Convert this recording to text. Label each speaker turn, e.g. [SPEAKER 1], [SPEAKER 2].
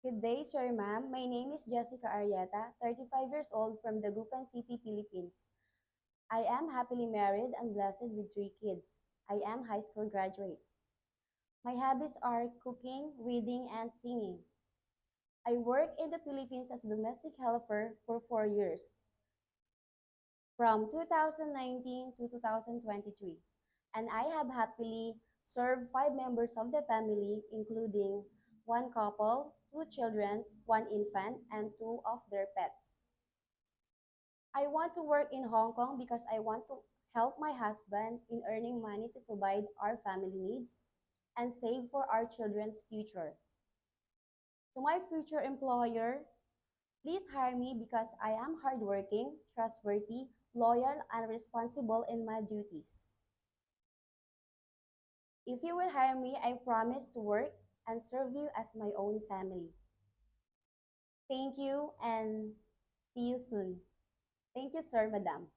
[SPEAKER 1] Good day, sir, ma'am. My name is Jessica Arieta, 35 years old from Dagupan City, Philippines. I am happily married and blessed with 3 kids. I am high school graduate. My hobbies are cooking, reading, and singing. I work in the Philippines as a domestic helper for 4 years, from 2019 to 2023, and I have happily served 5 members of the family, including one couple, 2 children, one infant, and 2 of their pets. I want to work in Hong Kong because I want to help my husband in earning money to provide our family needs and save for our children's future. To my future employer, please hire me because I am hardworking, trustworthy, loyal, and responsible in my duties. If you will hire me, I promise to work and serve you as my own family. Thank you and see you soon. Thank you, sir, madam.